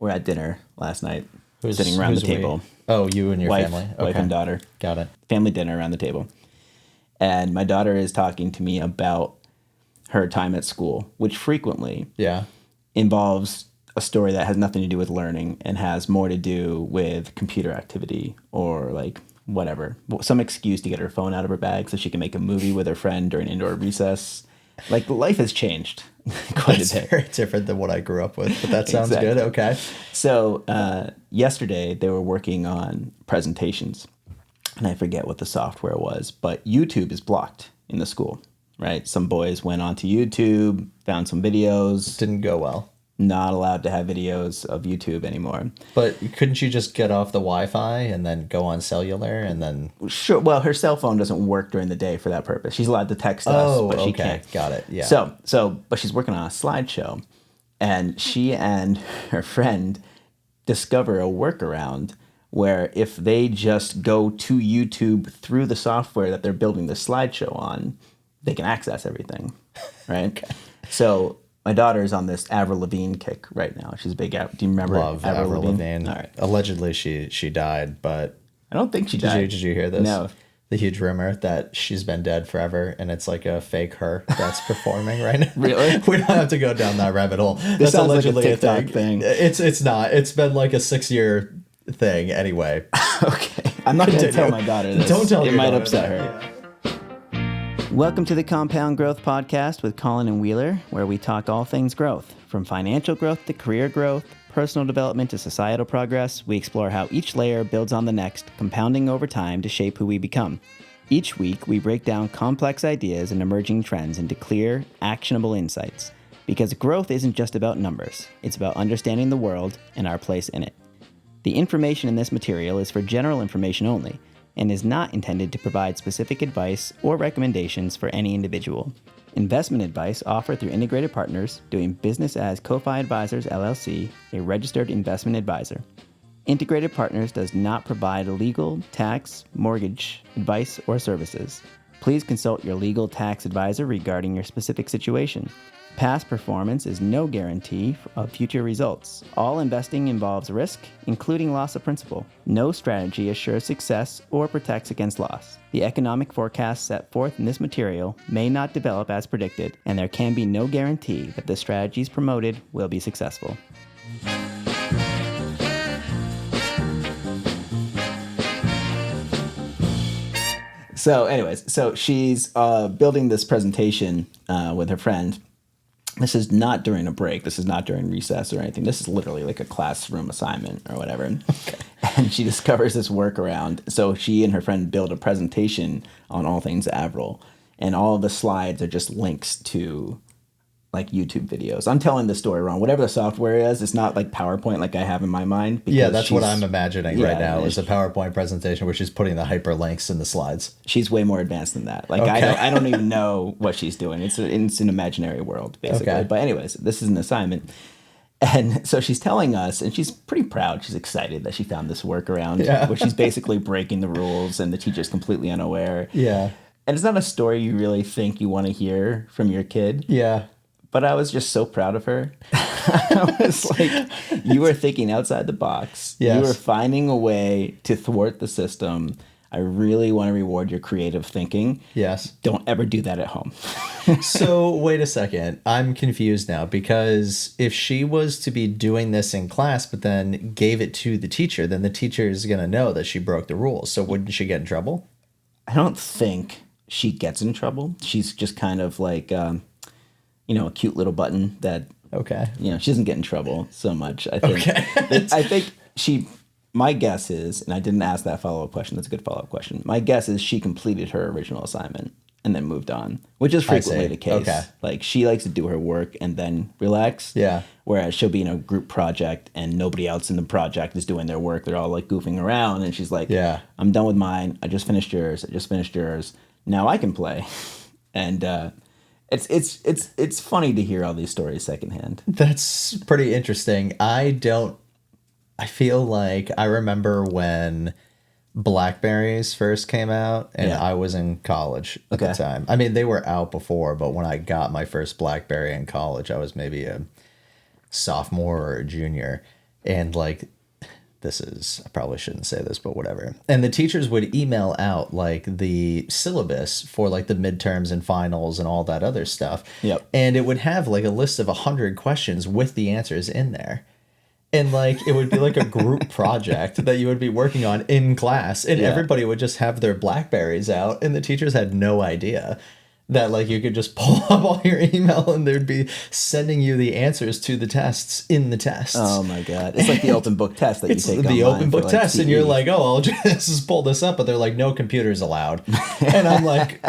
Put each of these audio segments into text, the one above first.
We're at dinner last night, sitting around the table. Oh, you and your family. Okay. Wife and daughter. Got it. Family dinner around the table. And my daughter is talking to me about her time at school, which frequently involves a story that has nothing to do with learning and has more to do with computer activity or like whatever. Some excuse to get her phone out of her bag so she can make a movie with her friend during indoor recess. Like, life has changed quite a bit. That's very different than what I grew up with, but that sounds good. Okay. So yesterday they were working on presentations, and I forget what the software was, but YouTube is blocked in the school, right? Some boys went onto YouTube, found some videos. Didn't go well. Not allowed to have videos of YouTube anymore. But couldn't you just get off the Wi-Fi and then go on cellular and then... Sure. Well, her cell phone doesn't work during the day for that purpose. She's allowed to text us, but she can't. Got it. Yeah. But she's working on a slideshow, and she and her friend discover a workaround where if they just go to YouTube through the software that they're building the slideshow on, they can access everything, right? Okay. So... my daughter is on this Avril Lavigne kick right now. She's a big. Do you remember Avril Lavigne? All right. Allegedly, she died, but I don't think she died. Did you hear this? No. The huge rumor that she's been dead forever, and it's like a fake her that's performing right now. Really? We don't have to go down that rabbit hole. This sounds allegedly like a TikTok thing. It's not. It's been like a 6-year thing anyway. Okay. I'm not going to tell my daughter this. Don't tell her. It might upset her. Yeah. Welcome to the Compound Growth Podcast with Colin and Wheeler, where we talk all things growth. From financial growth to career growth, personal development to societal progress, we explore how each layer builds on the next, compounding over time to shape who we become. Each week, we break down complex ideas and emerging trends into clear, actionable insights. Because growth isn't just about numbers, it's about understanding the world and our place in it. The information in this material is for general information only, and is not intended to provide specific advice or recommendations for any individual. Investment advice offered through Integrated Partners, doing business as Ko-Fi Advisors LLC, a registered investment advisor. Integrated Partners does not provide legal, tax, mortgage, advice, or services. Please consult your legal tax advisor regarding your specific situation. Past performance is no guarantee of future results. All investing involves risk, including loss of principal. No strategy assures success or protects against loss. The economic forecasts set forth in this material may not develop as predicted, and there can be no guarantee that the strategies promoted will be successful. So anyways, she's building this presentation with her friend. This is not during a break. This is not during recess or anything. This is literally like a classroom assignment or whatever. Okay. And she discovers this workaround. So she and her friend build a presentation on all things Avril. And all of the slides are just links to like YouTube videos. I'm telling the story wrong. Whatever the software is, it's not like PowerPoint like I have in my mind. Yeah, that's what I'm imagining right now is a PowerPoint presentation where she's putting the hyperlinks in the slides. She's way more advanced than that. Like okay. I don't even know what she's doing. It's an imaginary world, basically. Okay. But anyways, this is an assignment. And so she's telling us, and she's pretty proud. She's excited that she found this workaround, where she's basically breaking the rules and the teacher's completely unaware. Yeah. And it's not a story you really think you want to hear from your kid. Yeah. But I was just so proud of her. I was like, you were thinking outside the box. Yes. You were finding a way to thwart the system. I really want to reward your creative thinking. Yes. Don't ever do that at home. So wait a second. I'm confused now because if she was to be doing this in class but then gave it to the teacher, then the teacher is going to know that she broke the rules. So wouldn't she get in trouble? I don't think she gets in trouble. She's just kind of like... a cute little button that, she doesn't get in trouble so much. I think. Okay. I think my guess is, and I didn't ask that follow-up question. That's a good follow-up question. My guess is she completed her original assignment and then moved on, which is frequently the case. Okay. Like she likes to do her work and then relax. Yeah. Whereas she'll be in a group project and nobody else in the project is doing their work. They're all like goofing around. And she's like, I'm done with mine. I just finished yours. Now I can play. And, It's funny to hear all these stories secondhand. That's pretty interesting. I feel like I remember when BlackBerries first came out and I was in college at the time. I mean, they were out before, but when I got my first BlackBerry in college, I was maybe a sophomore or a junior. And like, I probably shouldn't say this, but whatever. And the teachers would email out like the syllabus for like the midterms and finals and all that other stuff. Yep. And it would have like a list of 100 questions with the answers in there. And like, it would be like a group project that you would be working on in class. And everybody would just have their BlackBerries out. And the teachers had no idea that like you could just pull up all your email and they'd be sending you the answers to the tests in the tests. Oh my God. It's like the open book test that you take the online open book for, like, test. CE. And you're like, oh, I'll just pull this up. But they're like, no computers allowed. And I'm like,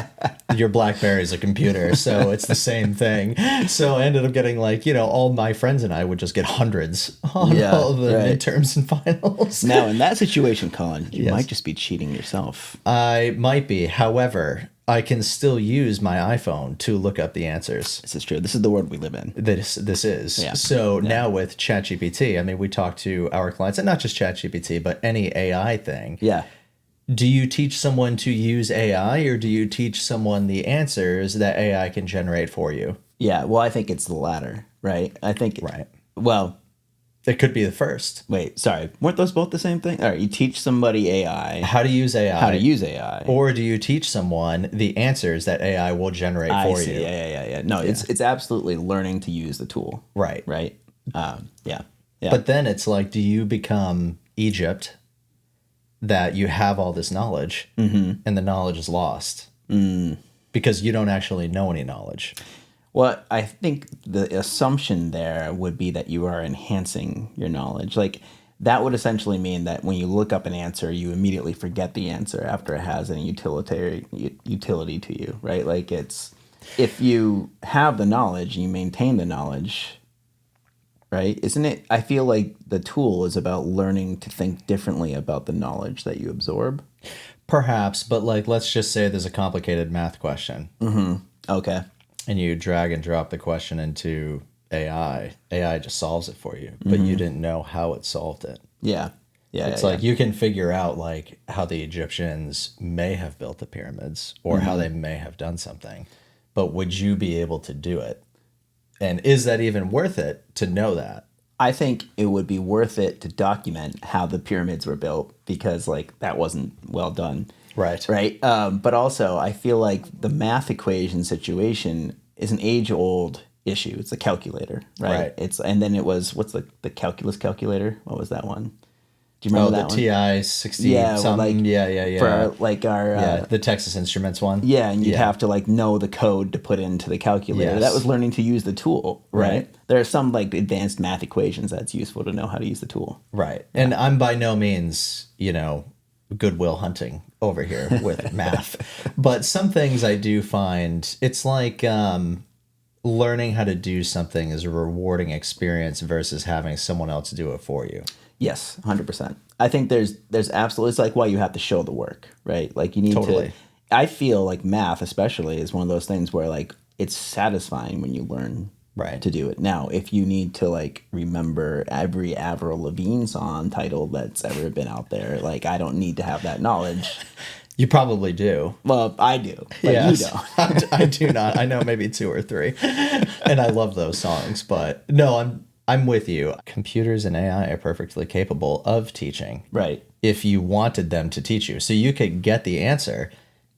your BlackBerry is a computer. So it's the same thing. So I ended up getting like, all my friends and I would just get hundreds on all the midterms and finals. Now, in that situation, Colin, you might just be cheating yourself. I might be. However, I can still use my iPhone to look up the answers. This is true. This is the world we live in. This is. Yeah. So now with ChatGPT, I mean, we talk to our clients, and not just ChatGPT, but any AI thing. Yeah. Do you teach someone to use AI, or do you teach someone the answers that AI can generate for you? Yeah. Well, I think it's the latter, right? I think. Right. Well, it could be the first. Wait, sorry. Weren't those both the same thing? All right. You teach somebody AI. How to use AI. How to use AI. Or do you teach someone the answers that AI will generate for you? Yeah. No, it's absolutely learning to use the tool. Right. Right. Yeah. But then it's like, do you become Egypt, that you have all this knowledge and the knowledge is lost because you don't actually know any knowledge? Well, I think the assumption there would be that you are enhancing your knowledge. Like, that would essentially mean that when you look up an answer, you immediately forget the answer after it has any utility to you, right? Like, it's, if you have the knowledge, you maintain the knowledge, right? Isn't it? I feel like the tool is about learning to think differently about the knowledge that you absorb. Perhaps, but like, let's just say there's a complicated math question. Okay. And you drag and drop the question into AI. AI just solves it for you, but you didn't know how it solved it. Yeah. It's like you can figure out like how the Egyptians may have built the pyramids or how they may have done something, but would you be able to do it? And is that even worth it to know that? I think it would be worth it to document how the pyramids were built, because like that wasn't well done. Right. But also, I feel like the math equation situation is an age-old issue. It's a calculator, right? And then it was, what's the calculus calculator? What was that one? Do you remember that one? TI 60 something? Yeah. For like our... the Texas Instruments one. Yeah, and you'd have to like know the code to put into the calculator. That was learning to use the tool, right? There are some like advanced math equations that's useful to know how to use the tool. Right. And I'm by no means, Goodwill hunting over here with math. But some things I do find, it's like learning how to do something is a rewarding experience versus having someone else do it for you. Yes, 100%. I think there's absolutely, it's like why you have to show the work, right? Like you need to, I feel like math especially is one of those things where like it's satisfying when you learn to do it. Now, if you need to like remember every Avril Lavigne song title that's ever been out there, like I don't need to have that knowledge. You probably do. Well, I do, but you don't. I do not. I know maybe 2 or 3, and I love those songs. But no, I'm with you. Computers and AI are perfectly capable of teaching. Right. If you wanted them to teach you, so you could get the answer,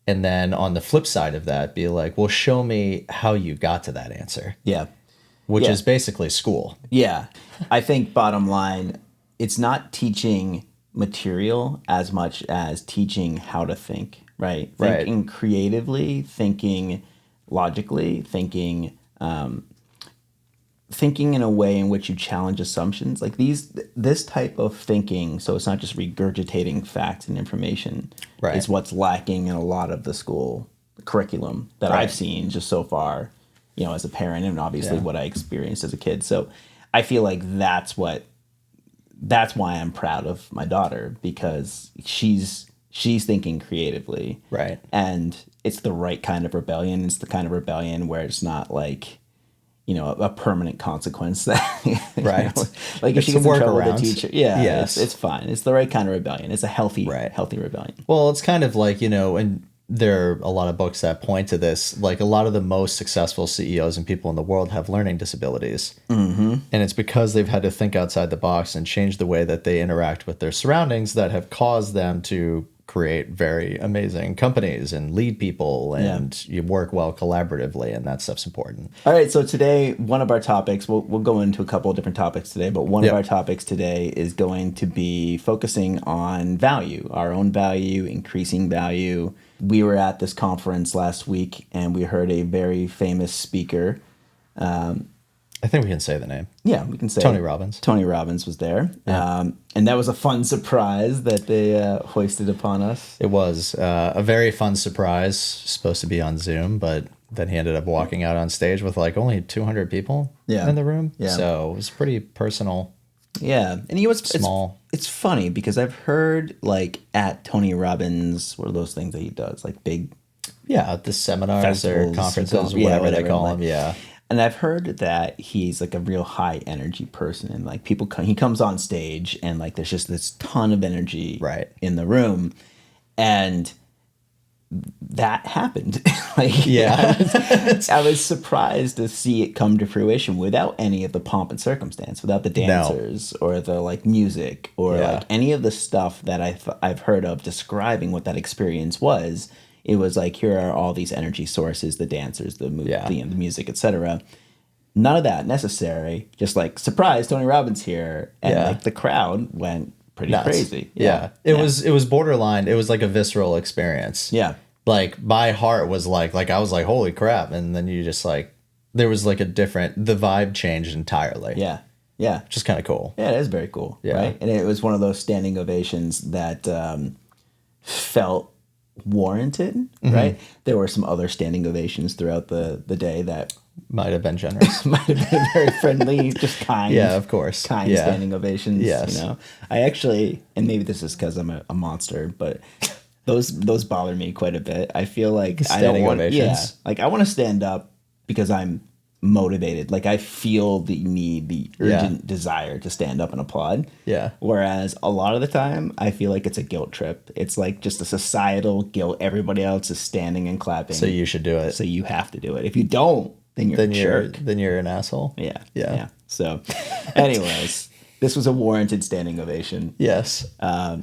and then on the flip side of that, be like, well, show me how you got to that answer. Yeah. Which is basically school. Yeah. I think bottom line, it's not teaching material as much as teaching how to think, right? Thinking creatively, thinking logically, thinking in a way in which you challenge assumptions. Like this type of thinking, so it's not just regurgitating facts and information, is what's lacking in a lot of the school curriculum that I've seen just so far, as a parent, and obviously what I experienced as a kid. So I feel like that's why I'm proud of my daughter, because she's thinking creatively. Right. And it's the right kind of rebellion. It's the kind of rebellion where it's not like, a permanent consequence that, like if she gets in trouble with the teacher. It's fine. It's the right kind of rebellion. It's a healthy rebellion. Well, it's kind of like, and there are a lot of books that point to this. Like a lot of the most successful CEOs and people in the world have learning disabilities. And it's because they've had to think outside the box and change the way that they interact with their surroundings that have caused them to create very amazing companies and lead people and you work well collaboratively, and that stuff's important. All right, so today one of our topics, we'll go into a couple of different topics today, but one of our topics today is going to be focusing on value, our own value, increasing value. We were at this conference last week and we heard a very famous speaker. I think we can say the name. Yeah, we can say Tony Robbins. Tony Robbins was there. Yeah. And that was a fun surprise that they hoisted upon us. It was a very fun surprise, supposed to be on Zoom, but then he ended up walking out on stage with like only 200 people in the room. Yeah. So it was pretty personal. Yeah. And he was small. It's funny because I've heard like at Tony Robbins, what are those things that he does? Like big... Yeah, the seminars festivals, or conferences, whatever they call them. Yeah. And I've heard that he's like a real high energy person, and like he comes on stage and like there's just this ton of energy in the room, and that happened. I was surprised to see it come to fruition without any of the pomp and circumstance, without the dancers or the like music or like any of the stuff that I've heard of describing what that experience was. It was like, here are all these energy sources, the dancers, the music, etc. None of that necessary. Just like, surprise, Tony Robbins here. And like the crowd went pretty crazy. It was borderline. It was like a visceral experience. Yeah. Like my heart was like I was like, holy crap. And then you just like, there was like the vibe changed entirely. Yeah. Yeah. Which is kind of cool. Yeah, it is very cool. Yeah. Right? And it was one of those standing ovations that felt warranted, right? There were some other standing ovations throughout the day that might have been generous. Might have been very friendly, just kind. Yeah, of course. Kind standing ovations. Yes. You know, I actually, and maybe this is because I'm a monster, but those bother me quite a bit. I feel like I don't want. Yeah, like I want to stand up because I'm motivated. Like I feel the need, the urgent desire to stand up and applaud. Yeah. Whereas a lot of the time I feel like it's a guilt trip. It's like just a societal guilt. Everybody else is standing and clapping. So you should do it. So you have to do it. If you don't, then you're a jerk. Then you're an asshole. Yeah. Yeah. So anyways, this was a warranted standing ovation. Yes. Why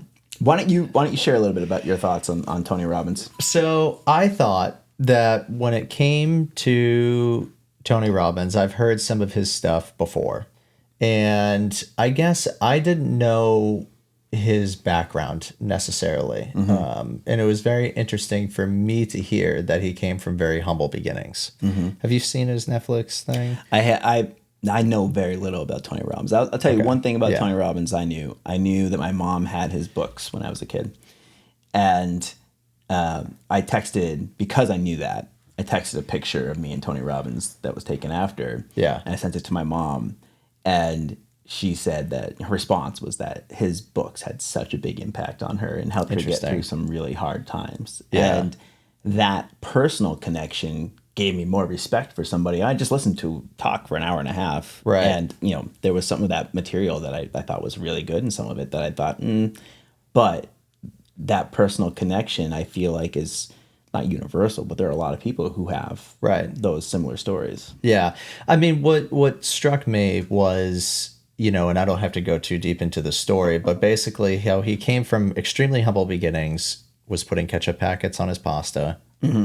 don't you share a little bit about your thoughts on Tony Robbins? So I thought that when it came to Tony Robbins, I've heard some of his stuff before, and I guess I didn't know his background necessarily. And it was very interesting for me to hear that he came from very humble beginnings. Have you seen his Netflix thing? I know very little about Tony Robbins. I'll tell you one thing about Tony Robbins. I knew that my mom had his books when I was a kid, and I texted, because I knew that, I texted a picture of me and Tony Robbins that was taken after. Yeah. And I sent it to my mom, and she said that her response was that his books had such a big impact on her and helped her get through some really hard times. Yeah. And that personal connection gave me more respect for somebody I just listened to talk for an hour and a half. Right. And, you know, there was some of that material that I thought was really good, and some of it that I thought, but that personal connection I feel like is not universal, but there are a lot of people who have those similar stories. Yeah. I mean, what struck me was, you know, and I don't have to go too deep into the story, but basically how he came from extremely humble beginnings, was putting ketchup packets on his pasta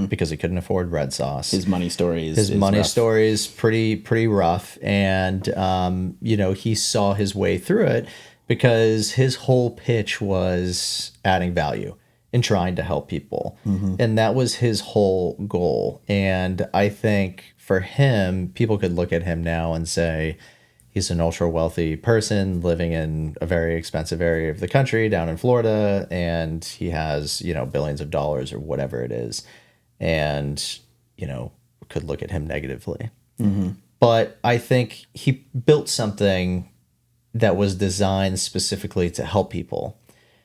because he couldn't afford red sauce. His money story is pretty rough. And, you know, he saw his way through it because his whole pitch was adding value and trying to help people. And that was his whole goal. And I think for him, people could look at him now and say, he's an ultra wealthy person living in a very expensive area of the country down in Florida, and he has, you know, billions of dollars or whatever it is. And, you know, could look at him negatively. But I think he built something that was designed specifically to help people.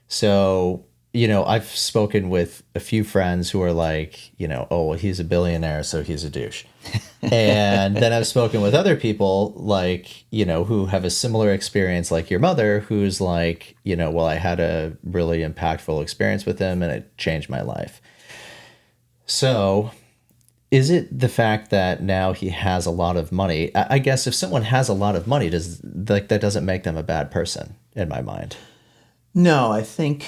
So, you know, I've spoken with a few friends who are like, you know, oh, well, he's a billionaire, so he's a douche. And then I've spoken with other people like, you know, who have a similar experience like your mother, who's like, you know, well, I had a really impactful experience with him and it changed my life. So is it the fact that now he has a lot of money? I guess if someone has a lot of money, that doesn't make them a bad person in my mind. No, I think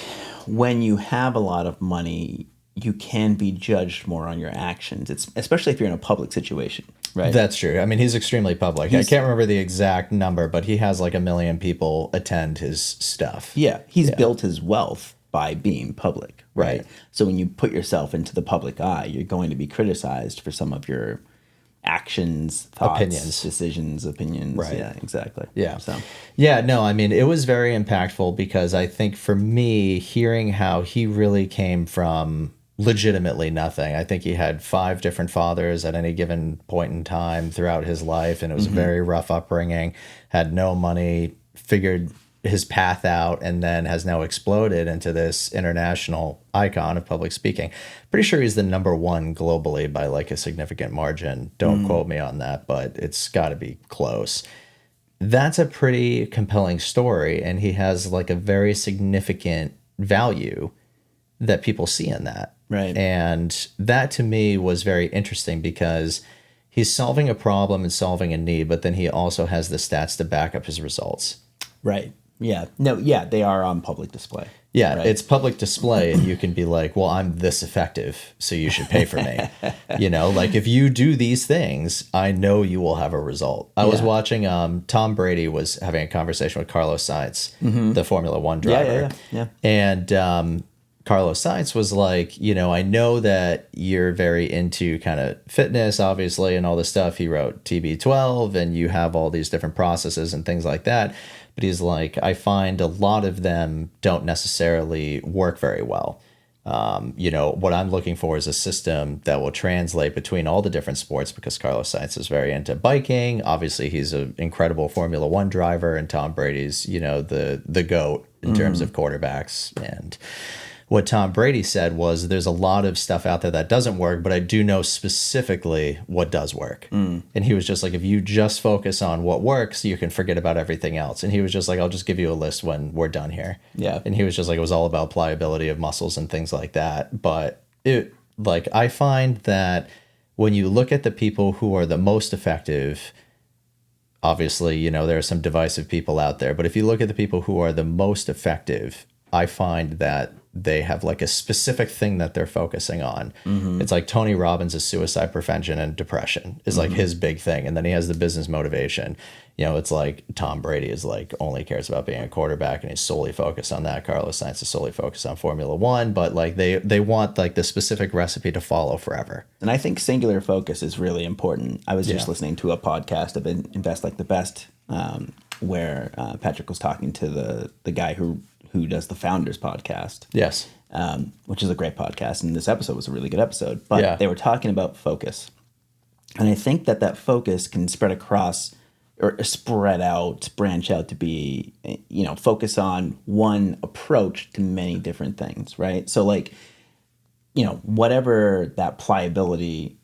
when you have a lot of money, you can be judged more on your actions. It's especially if you're in a public situation, right? That's true. I mean, he's extremely public. I can't remember the exact number, but he has like 1 million people attend his stuff. Yeah, he's built his wealth by being public, right? So when you put yourself into the public eye, you're going to be criticized for some of your actions, thoughts, opinions. Right. Yeah, exactly. Yeah. Yeah, no, I mean, it was very impactful because I think for me, hearing how he really came from legitimately nothing. I think he had 5 different fathers at any given point in time throughout his life, and it was a very rough upbringing, had no money, figured his path out, and then has now exploded into this international icon of public speaking. Pretty sure he's the #1 globally by like a significant margin. Don't quote me on that, but it's got to be close. That's a pretty compelling story, and he has like a very significant value that people see in that. Right. And that to me was very interesting because he's solving a problem and solving a need, but then he also has the stats to back up his results. Right. Yeah. No, yeah, they are on public display. Yeah, right? It's public display, and you can be like, well, I'm this effective, so you should pay for me. Like if you do these things, I know you will have a result. I was watching Tom Brady was having a conversation with Carlos Sainz, the Formula One driver. Yeah. And Carlos Sainz was like, I know that you're very into kind of fitness, obviously, and all this stuff. He wrote TB12, and you have all these different processes and things like that. But he's like, I find a lot of them don't necessarily work very well. What I'm looking for is a system that will translate between all the different sports, because Carlos Sainz is very into biking. Obviously, he's an incredible Formula One driver, and Tom Brady's, the GOAT in terms of quarterbacks. And what Tom Brady said was, there's a lot of stuff out there that doesn't work, but I do know specifically what does work. And he was just like, if you just focus on what works, you can forget about everything else. And he was just like, I'll just give you a list when we're done here. Yeah. And he was just like, it was all about pliability of muscles and things like that. But I find that when you look at the people who are the most effective, obviously, there are some divisive people out there, but if you look at the people who are the most effective, I find that they have like a specific thing that they're focusing on. It's like Tony Robbins is suicide prevention and depression is like his big thing. And then he has the business motivation. It's like Tom Brady is like only cares about being a quarterback and he's solely focused on that. Carlos Sainz is solely focused on Formula One, but like they want like the specific recipe to follow forever. And I think singular focus is really important. I was just listening to a podcast of Invest Like the Best, where Patrick was talking to the guy who does the Founders podcast. Yes. Which is a great podcast. And this episode was a really good episode. But they were talking about focus. And I think that focus can spread across or branch out to be, focus on one approach to many different things, right? So like, whatever that pliability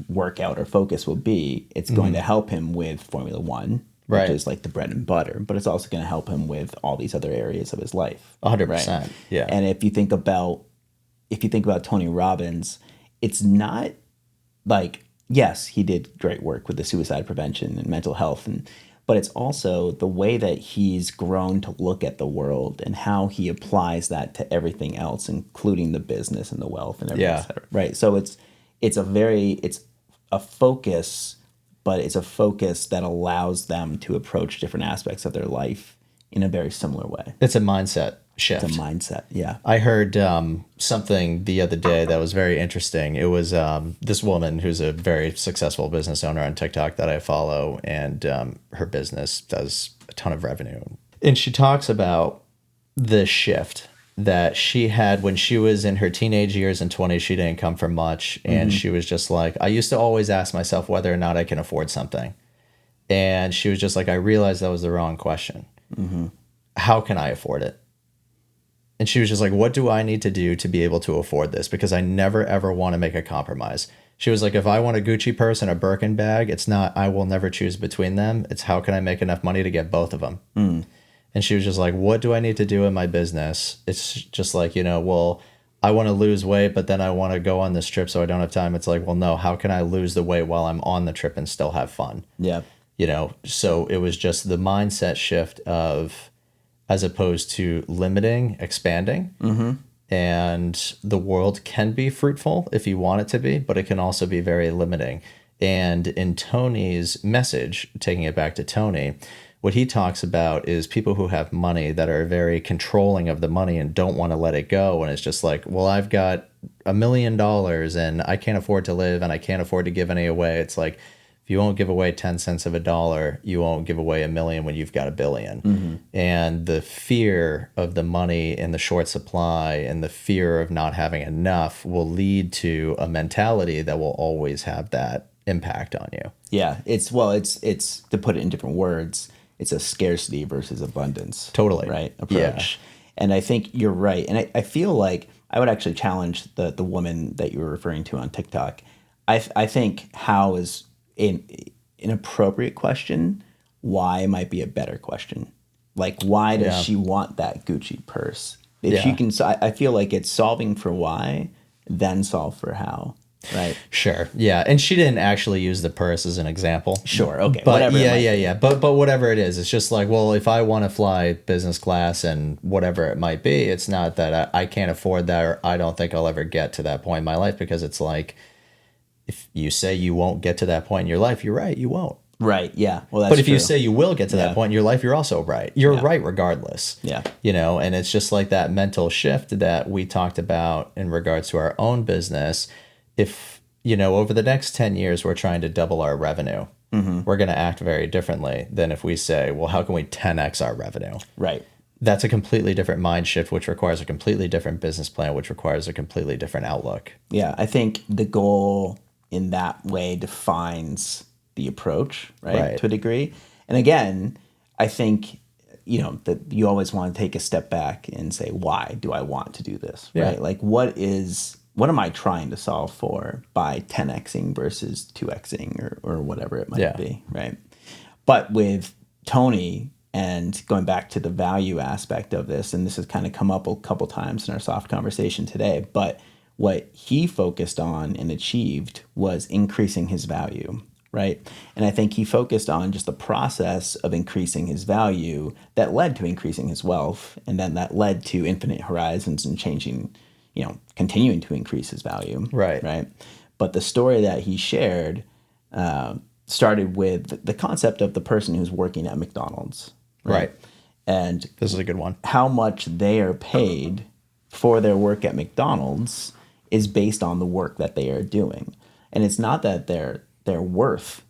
workout or focus will be, it's going to help him with Formula One. Which is like the bread and butter, but it's also going to help him with all these other areas of his life. 100%. Yeah. And if you think about Tony Robbins, it's not like, yes, he did great work with the suicide prevention and mental health, but it's also the way that he's grown to look at the world and how he applies that to everything else, including the business and the wealth and everything. Right. So it's a focus. But it's a focus that allows them to approach different aspects of their life in a very similar way. It's a mindset shift. It's a mindset, yeah. I heard something the other day that was very interesting. It was this woman who's a very successful business owner on TikTok that I follow, and her business does a ton of revenue. And she talks about the shift that she had when she was in her teenage years and 20s. She didn't come from much, and she was just like, I used to always ask myself whether or not I can afford something. And she was just like, I realized that was the wrong question. How can I afford it? And she was just like, what do I need to do to be able to afford this? Because I never, ever want to make a compromise. She was like, if I want a Gucci purse and a Birkin bag, it's not, I will never choose between them. It's how can I make enough money to get both of them? And she was just like, what do I need to do in my business? It's just like, well, I want to lose weight, but then I want to go on this trip so I don't have time. It's like, well, no, how can I lose the weight while I'm on the trip and still have fun? Yeah. So it was just the mindset shift of, as opposed to limiting, expanding. Mm-hmm. And the world can be fruitful if you want it to be, but it can also be very limiting. And in Tony's message, taking it back to Tony, what he talks about is people who have money that are very controlling of the money and don't want to let it go. And it's just like, well, I've got $1 million and I can't afford to live and I can't afford to give any away. It's like, if you won't give away 10 cents of a dollar, you won't give away $1 million when you've got $1 billion. Mm-hmm. And the fear of the money in the short supply and the fear of not having enough will lead to a mentality that will always have that impact on you. Yeah. It's to put it in different words, it's a scarcity versus abundance. Totally. Right. Approach. Yeah. And I think you're right. And I feel like I would actually challenge the woman that you were referring to on TikTok. I think how is an appropriate question, why might be a better question. Like, why does she want that Gucci purse? If she can, I feel like it's solving for why, then solve for how. Right. Sure. Yeah. And she didn't actually use the purse as an example. Sure. Okay. But whatever. Yeah. But whatever it is, it's just like, well, if I want to fly business class and whatever it might be, it's not that I can't afford that, or I don't think I'll ever get to that point in my life, because it's like, if you say you won't get to that point in your life, you're right. You won't. Right. Yeah. Well, that's But if true. you say you will get to that point in your life, you're also right. You're right regardless. Yeah. And it's just like that mental shift that we talked about in regards to our own business. If, over the next 10 years, we're trying to double our revenue, we're going to act very differently than if we say, well, how can we 10x our revenue? Right. That's a completely different mind shift, which requires a completely different business plan, which requires a completely different outlook. Yeah. I think the goal in that way defines the approach, right? To a degree. And again, I think, that you always want to take a step back and say, why do I want to do this? Right. Yeah. Like, what am I trying to solve for by 10xing versus 2xing or whatever it might be. Right. But with Tony, and going back to the value aspect of this, and this has kind of come up a couple times in our soft conversation today, but what he focused on and achieved was increasing his value, right? And I think he focused on just the process of increasing his value that led to increasing his wealth, and then that led to infinite horizons and continuing to increase his value. Right. But the story that he shared started with the concept of the person who's working at McDonald's. Right. And this is a good one. How much they are paid for their work at McDonald's is based on the work that they are doing. And it's not that their worth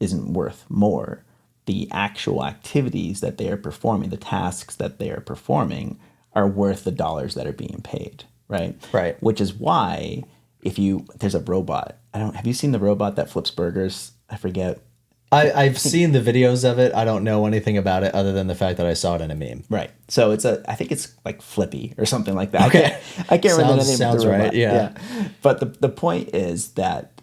isn't worth more. The actual activities that they are performing, the tasks that they are performing, are worth the dollars that are being paid. Right. Which is why there's a robot. Have you seen the robot that flips burgers? I forget. I've seen the videos of it. I don't know anything about it other than the fact that I saw it in a meme. Right. So I think it's like Flippy or something like that. Okay. I can't remember the name sounds of the robot. Right. Yeah. But the point is that,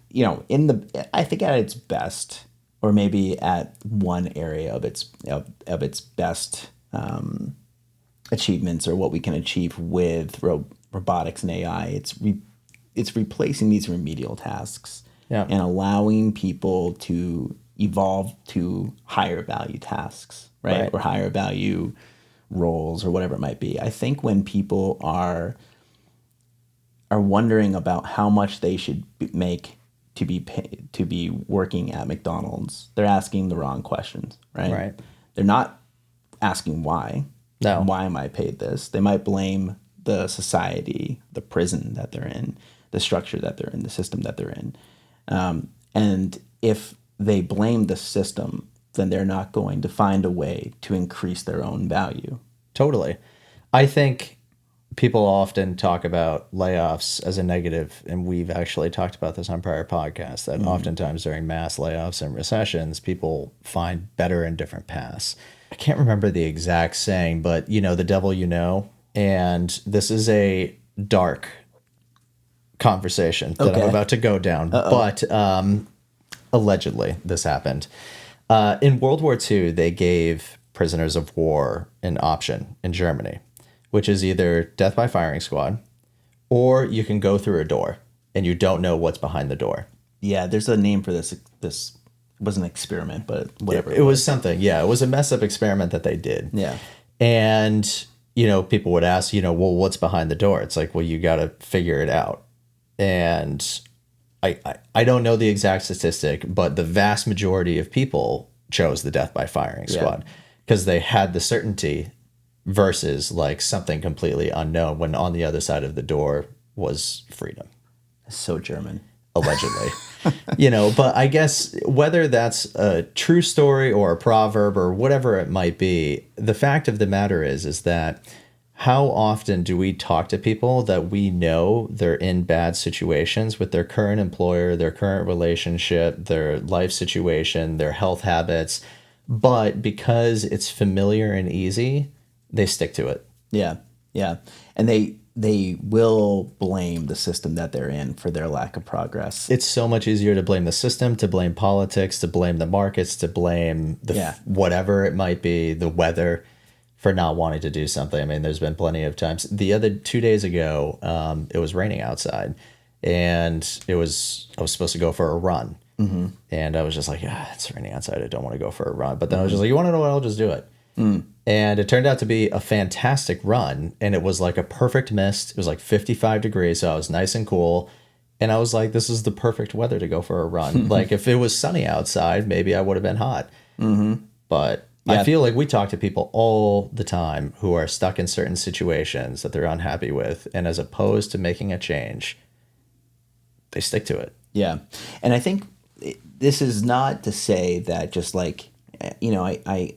I think at its best, or maybe at one area of its best achievements, or what we can achieve with robotics and AI, it's replacing these remedial tasks and allowing people to evolve to higher value tasks, right? Or higher value roles, or whatever it might be. I think when people are wondering about how much they should make to be working at McDonald's, they're asking the wrong questions, right? They're not asking why. No. Why am I paid this? They might blame the society, the prison that they're in, the structure that they're in, the system that they're in. And if they blame the system, then they're not going to find a way to increase their own value. Totally. I think people often talk about layoffs as a negative, and we've actually talked about this on prior podcasts, that oftentimes during mass layoffs and recessions, people find better and different paths. I can't remember the exact saying, but the devil and this is a dark conversation that I'm about to go down. But allegedly this happened. In World War II, they gave prisoners of war an option in Germany, which is either death by firing squad or you can go through a door and you don't know what's behind the door. Yeah, there's a name for this. This was an experiment, but whatever. It was something. Yeah, it was a mess up experiment that they did. Yeah. And, people would ask, well, what's behind the door? It's like, well, you got to figure it out. And I don't know the exact statistic, but the vast majority of people chose the death by firing squad because they had the certainty versus like something completely unknown when on the other side of the door was freedom. So German. Allegedly. But I guess whether that's a true story or a proverb or whatever it might be, the fact of the matter is that how often do we talk to people that we know they're in bad situations with their current employer, their current relationship, their life situation, their health habits, but because it's familiar and easy, they stick to it. Yeah. Yeah. And they will blame the system that they're in for their lack of progress. It's so much easier to blame the system, to blame politics, to blame the markets, to blame whatever it might be, the weather, for not wanting to do something. I mean, there's been plenty of times. The other 2 days ago, it was raining outside, and I was supposed to go for a run. Mm-hmm. And I was just like, it's raining outside. I don't want to go for a run. But then I was just like, you want to know what? I'll just do it. Mm. And it turned out to be a fantastic run. And it was like a perfect mist. It was like 55 degrees. So I was nice and cool. And I was like, this is the perfect weather to go for a run. Like if it was sunny outside, maybe I would have been hot. Mm-hmm. But I feel like we talk to people all the time who are stuck in certain situations that they're unhappy with. And as opposed to making a change, they stick to it. Yeah. And I think this is not to say that just like, I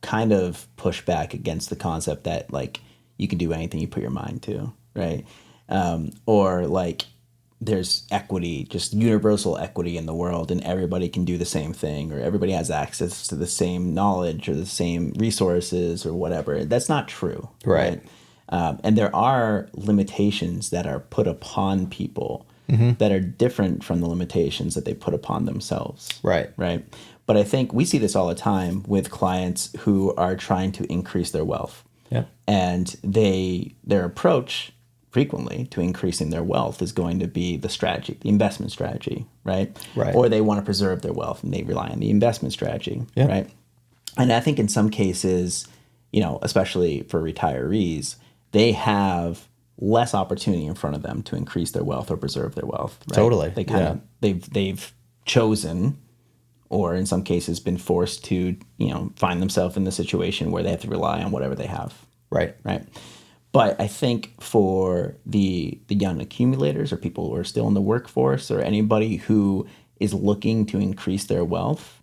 kind of push back against the concept that like you can do anything you put your mind to, right? Or like there's equity, just universal equity in the world, and everybody can do the same thing, or everybody has access to the same knowledge or the same resources or whatever. That's not true. Right. And there are limitations that are put upon people that are different from the limitations that they put upon themselves. Right. Right. But I think we see this all the time with clients who are trying to increase their wealth. Yeah. And their approach frequently to increasing their wealth is going to be the strategy, the investment strategy, right? Right. Or they want to preserve their wealth and they rely on the investment strategy, right? And I think in some cases, especially for retirees, they have less opportunity in front of them to increase their wealth or preserve their wealth. Right? Totally. They kind of they've chosen, or in some cases been forced to, find themselves in the situation where they have to rely on whatever they have. Right. Right. But I think for the young accumulators or people who are still in the workforce or anybody who is looking to increase their wealth,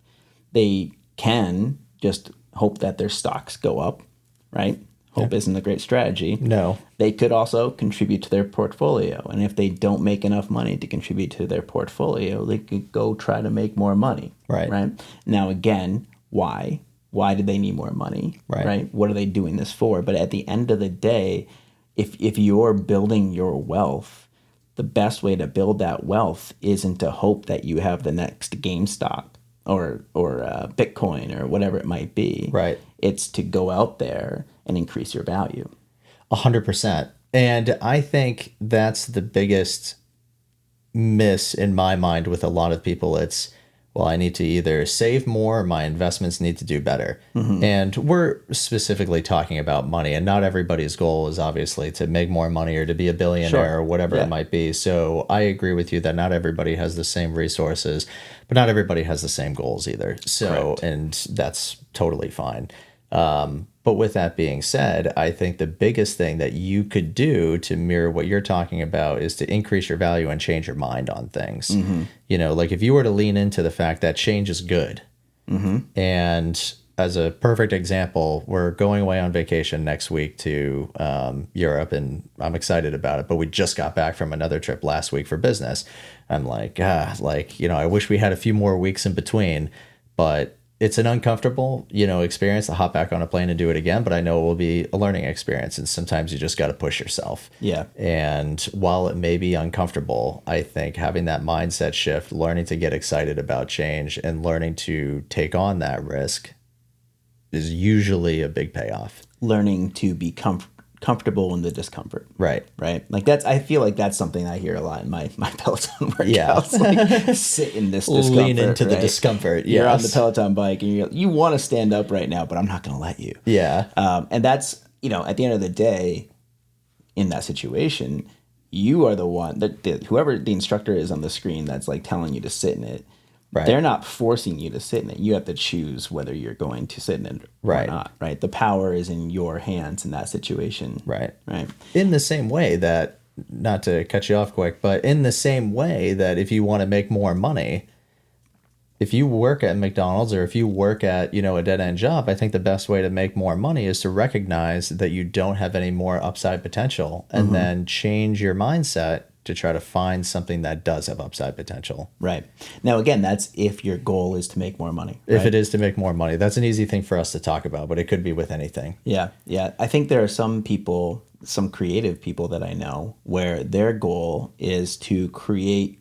they can just hope that their stocks go up, right? Hope isn't a great strategy. No. They could also contribute to their portfolio. And if they don't make enough money to contribute to their portfolio, they could go try to make more money. Right. Right. Now, again, why? Why do they need more money? Right. What are they doing this for? But at the end of the day, if you're building your wealth, the best way to build that wealth isn't to hope that you have the next GameStop or Bitcoin or whatever it might be. Right. It's to go out there and increase your value. 100%. And I think that's the biggest miss in my mind with a lot of people. It's, well, I need to either save more or my investments need to do better. Mm-hmm. And we're specifically talking about money, and not everybody's goal is obviously to make more money or to be a billionaire or whatever it might be. So I agree with you that not everybody has the same resources, but not everybody has the same goals either. So, correct. And that's totally fine. But with that being said, I think the biggest thing that you could do to mirror what you're talking about is to increase your value and change your mind on things. Mm-hmm. Like if you were to lean into the fact that change is good. Mm-hmm. And as a perfect example, we're going away on vacation next week to Europe, and I'm excited about it. But we just got back from another trip last week for business. I'm like, I wish we had a few more weeks in between, but it's an uncomfortable, experience to hop back on a plane and do it again, but I know it will be a learning experience, and sometimes you just got to push yourself. Yeah. And while it may be uncomfortable, I think having that mindset shift, learning to get excited about change and learning to take on that risk is usually a big payoff. Learning to be comfortable in the discomfort. Right. Right. Like I feel like that's something I hear a lot in my Peloton workouts. Yeah. Like, sit in this discomfort. Lean into the right? discomfort. You're on the Yes. Peloton bike and you want to stand up right now, but I'm not going to let you. Yeah. And that's, at the end of the day, in that situation, you are the one that whoever the instructor is on the screen that's like telling you to sit in it. Right. They're not forcing you to sit in it. You have to choose whether you're going to sit in it or Right. not. Right. The power is in your hands in that situation. Right. Right. In the same way that, not to cut you off quick, but in the same way that if you want to make more money, if you work at McDonald's or if you work at, a dead-end job, I think the best way to make more money is to recognize that you don't have any more upside potential and then change your mindset to try to find something that does have upside potential. Right. Now, again, that's if your goal is to make more money. Right? If it is to make more money, that's an easy thing for us to talk about, but it could be with anything. Yeah. Yeah. I think there are some people, some creative people that I know where their goal is to create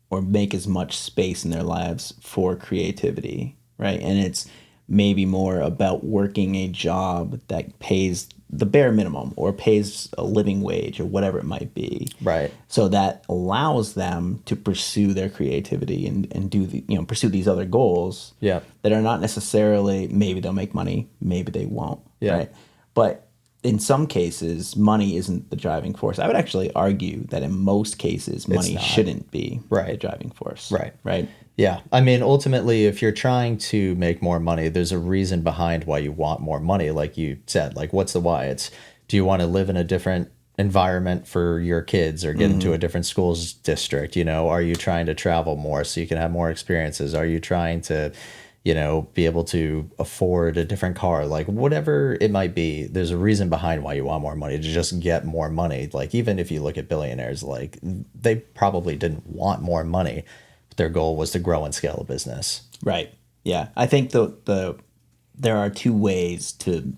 or make as much space in their lives for creativity, right? And it's maybe more about working a job that pays the bare minimum or pays a living wage or whatever it might be. Right. So that allows them to pursue their creativity and do pursue these other goals Yeah. that are not necessarily, maybe they'll make money, maybe they won't, Yeah. right? But in some cases, money isn't the driving force. I would actually argue that in most cases, money shouldn't be the driving force. Right. Right. Yeah. I mean, ultimately, if you're trying to make more money, there's a reason behind why you want more money. Like you said, like, what's the why? It's, do you want to live in a different environment for your kids or get into a different school's district? Are you trying to travel more so you can have more experiences? Are you trying to, be able to afford a different car? Like whatever it might be, there's a reason behind why you want more money, to just get more money. Like even if you look at billionaires, like they probably didn't want more money. Their goal was to grow and scale a business. Right. Yeah. I think there are two ways to,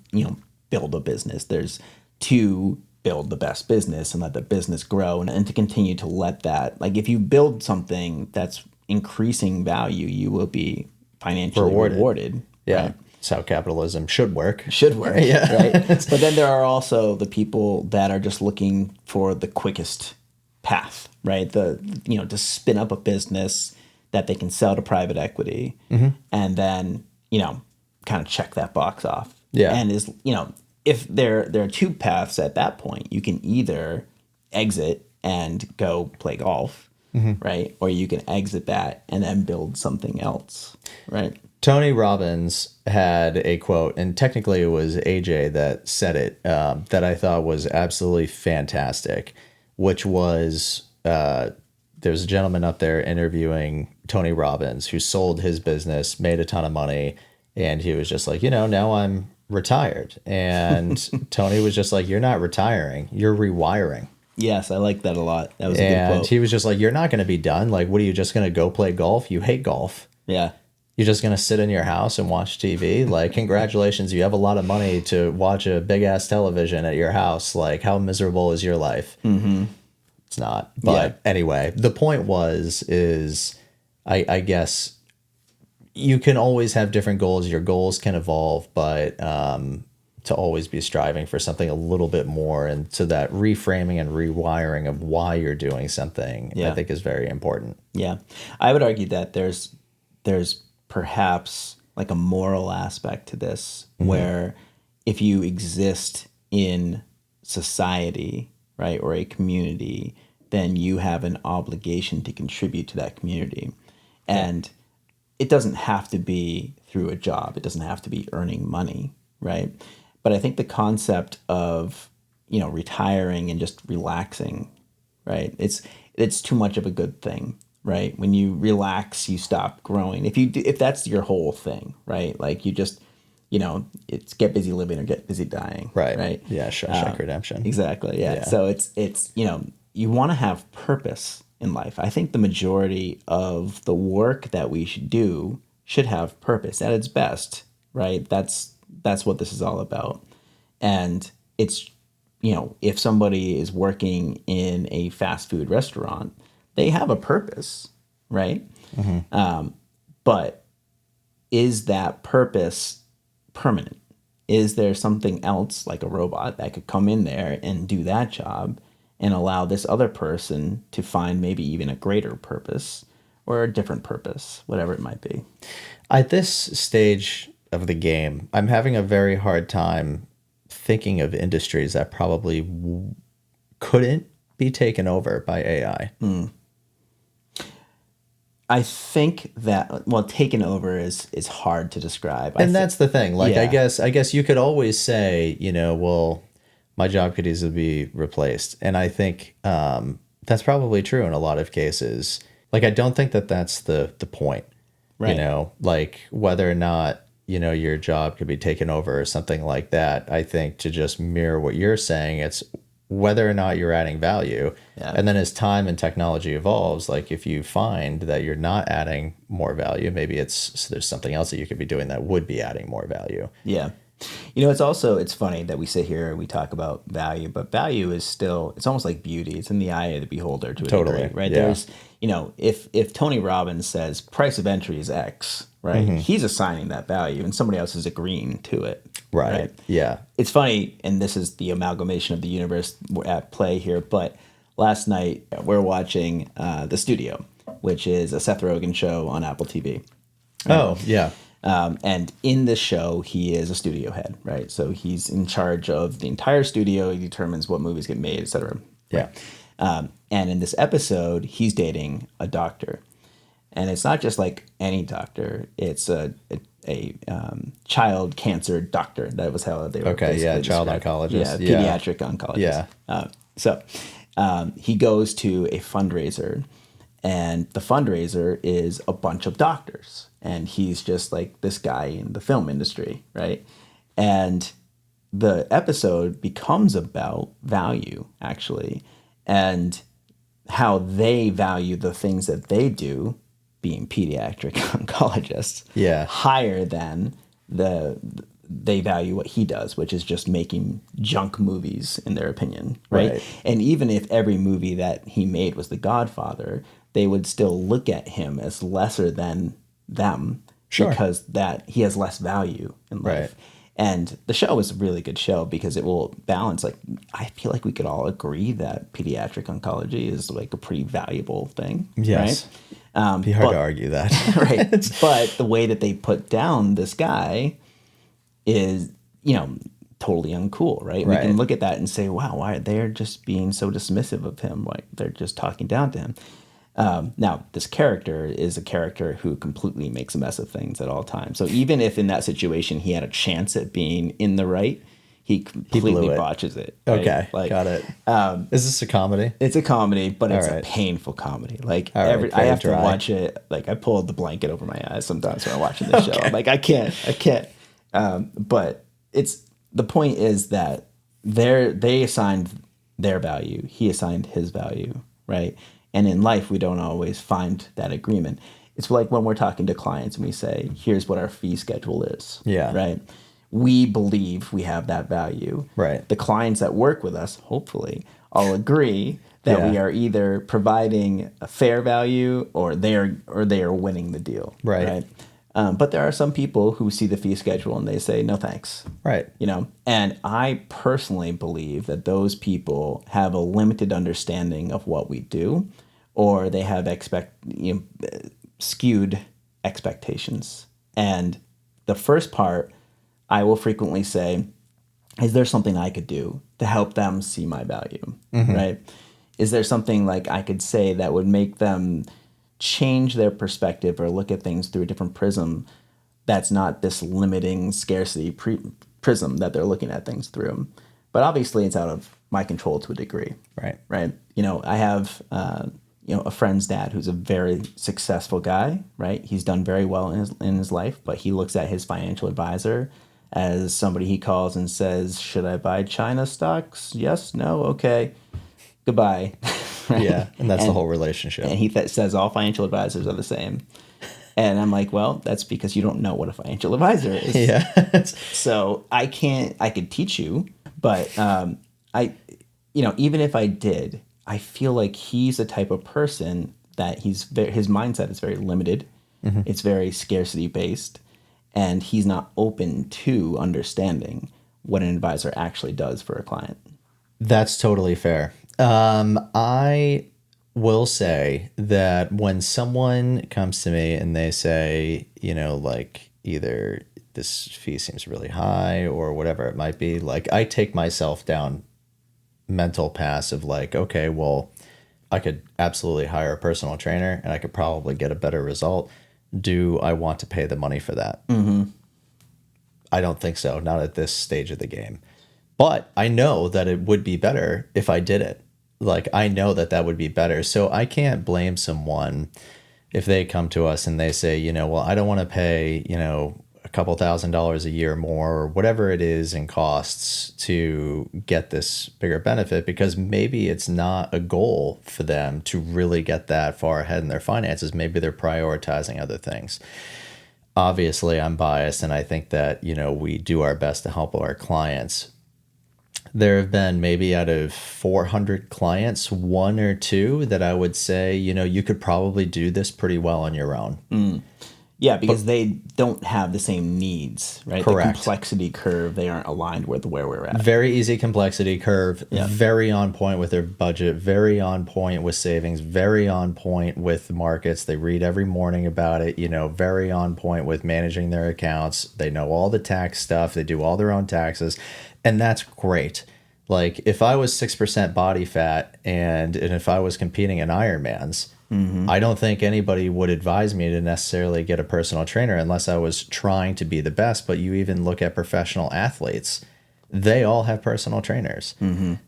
build a business. There's to build the best business and let the business grow and to continue to let that, like if you build something that's increasing value, you will be financially rewarded. Yeah. Right? That's how capitalism should work. Yeah. Right. But then there are also the people that are just looking for the quickest path, right? To spin up a business that they can sell to private equity and then, kind of check that box off. Yeah. And if there are two paths at that point, you can either exit and go play golf, right? Or you can exit that and then build something else, right? Tony Robbins had a quote, and technically it was AJ that said it, that I thought was absolutely fantastic, which was there's a gentleman up there interviewing Tony Robbins who sold his business, made a ton of money, and he was just like, now I'm retired. And Tony was just like, you're not retiring, you're rewiring. Yes, I like that a lot. That was a good quote. And he was just like, you're not going to be done. Like, what are you just going to go play golf? You hate golf. Yeah. You're just going to sit in your house and watch TV? Like, congratulations. You have a lot of money to watch a big ass television at your house. Like, how miserable is your life? Mm-hmm. It's not. But anyway, the point is I guess you can always have different goals. Your goals can evolve, but to always be striving for something a little bit more, and so that reframing and rewiring of why you're doing something, I think is very important. Yeah. I would argue that there's perhaps like a moral aspect to this where if you exist in society, right, or a community, then you have an obligation to contribute to that community. And it doesn't have to be through a job. It doesn't have to be earning money, right? But I think the concept of, retiring and just relaxing, right? It's too much of a good thing, right? When you relax, you stop growing. If that's your whole thing, right? Like you just, it's get busy living or get busy dying, right? Yeah, Shawshank Redemption. Exactly. Yeah. So it's you want to have purpose in life. I think the majority of the work that we should do should have purpose at its best, right? That's what this is all about. And it's, if somebody is working in a fast food restaurant, they have a purpose, right? But is that purpose permanent, is there something else like a robot that could come in there and do that job and allow this other person to find maybe even a greater purpose or a different purpose, whatever it might be. At this stage of the game, I'm having a very hard time thinking of industries that probably couldn't be taken over by AI. I think that, well, taken over is hard to describe. And that's the thing. Like, Yeah. I guess you could always say, you know, well, my job could easily be replaced. And I think that's probably true in a lot of cases. Like, I don't think that that's the point, Right. you know, like whether or not, you know, your job could be taken over or something like that. I think to just mirror what you're saying, it's whether or not you're adding value. Yeah. And then as time and technology evolves, like if you find that you're not adding more value, maybe there's something else that you could be doing that would be adding more value. Yeah. You know, it's funny that we sit here and we talk about value, but value is still, it's almost like beauty. It's in the eye of the beholder to a Totally, degree, right? yeah. There's, you know, if Tony Robbins says price of entry is X, right? He's assigning that value and somebody else is agreeing to it. Right. Yeah. It's funny, and this is the amalgamation of the universe at play here, but last night we're watching The Studio, which is a Seth Rogen show on Apple TV. Oh, yeah. And in this show, he is a studio head, right? So he's in charge of the entire studio. He determines what movies get made, et cetera. Yeah. And in this episode, he's dating a doctor. And it's not just like any doctor. It's a child cancer doctor. That was how they were Okay, child described. oncologist. Yeah, pediatric oncologist. Yeah. So he goes to a fundraiser, and the fundraiser is a bunch of doctors. And he's just like this guy in the film industry, right? And the episode becomes about value, actually, and how they value the things that they do, being pediatric oncologists, higher than they value what he does, which is just making junk movies, in their opinion, right? And even if every movie that he made was The Godfather, they would still look at him as lesser than them because that he has less value in life. And the show is a really good show because it will balance, like, I feel like we could all agree that pediatric oncology is like a pretty valuable thing. Yes. Right? Be hard to argue that. Right. But the way that they put down this guy is, you know, totally uncool, right? We can look at that and say, wow, why they're just being so dismissive of him? Like they're just talking down to him. Now, this character is a character who completely makes a mess of things at all times. So even if in that situation he had a chance at being in the right, he completely botches it. Right? Okay, like, got it. Is this a comedy? It's a comedy, but it's a painful comedy. Like I have to watch it. Like I pulled the blanket over my eyes sometimes when I'm watching the show. Like I can't. But the point is that they assigned their value. He assigned his value, right? And in life, we don't always find that agreement. It's like when we're talking to clients and we say, here's what our fee schedule is. Yeah. Right? We believe we have that value. Right. The clients that work with us, hopefully, all agree that we are either providing a fair value or they are winning the deal. Right. But there are some people who see the fee schedule and they say, no, thanks. Right. You know, and I personally believe that those people have a limited understanding of what we do, or they have skewed expectations. And the first part, I will frequently say, is there something I could do to help them see my value, right? Is there something like I could say that would make them change their perspective or look at things through a different prism that's not this limiting scarcity prism that they're looking at things through? But obviously it's out of my control to a degree. Right. You know, I have a friend's dad who's a very successful guy, right? He's done very well in his life, but he looks at his financial advisor as somebody he calls and says, should I buy China stocks? Yes, no, okay, goodbye. Right? Yeah, and that's the whole relationship. And he says all financial advisors are the same. And I'm like, well, that's because you don't know what a financial advisor is. Yeah. So I could teach you, but even if I did, I feel like he's the type of person that his mindset is very limited. It's very scarcity based. and he's not open to understanding what an advisor actually does for a client. That's totally fair. I will say that when someone comes to me and they say, like either this fee seems really high or whatever it might be, like I take myself down mental paths of like, okay, well, I could absolutely hire a personal trainer and I could probably get a better result. Do I want to pay the money for that? I don't think so. Not at this stage of the game. But I know that it would be better if I did it. Like, I know that that would be better. So I can't blame someone if they come to us and they say, well, I don't want to pay, a couple $1,000s a year more or whatever it is in costs to get this bigger benefit, because maybe it's not a goal for them to really get that far ahead in their finances. Maybe they're prioritizing other things. Obviously, I'm biased and I think that, we do our best to help our clients. There have been maybe out of 400 clients, 1 or 2 that I would say, you could probably do this pretty well on your own. Yeah, because they don't have the same needs, right? Correct. The complexity curve, they aren't aligned with where we're at. Very easy complexity curve, very on point with their budget, very on point with savings, very on point with markets. They read every morning about it, very on point with managing their accounts. They know all the tax stuff. They do all their own taxes. And that's great. Like if I was 6% body fat and if I was competing in Ironmans, I don't think anybody would advise me to necessarily get a personal trainer unless I was trying to be the best. But you even look at professional athletes, they all have personal trainers,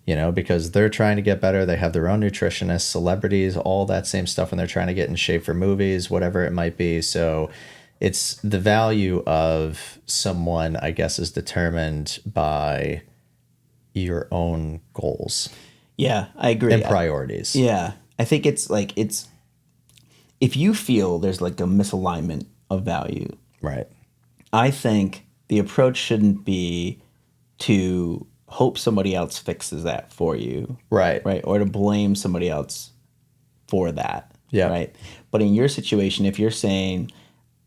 because they're trying to get better. They have their own nutritionists, celebrities, all that same stuff when they're trying to get in shape for movies, whatever it might be. So it's the value of someone, I guess, is determined by your own goals. Yeah, I agree. And priorities. I think it's if you feel there's like a misalignment of value, right? I think the approach shouldn't be to hope somebody else fixes that for you, right? Or to blame somebody else for that, right? But in your situation, if you're saying,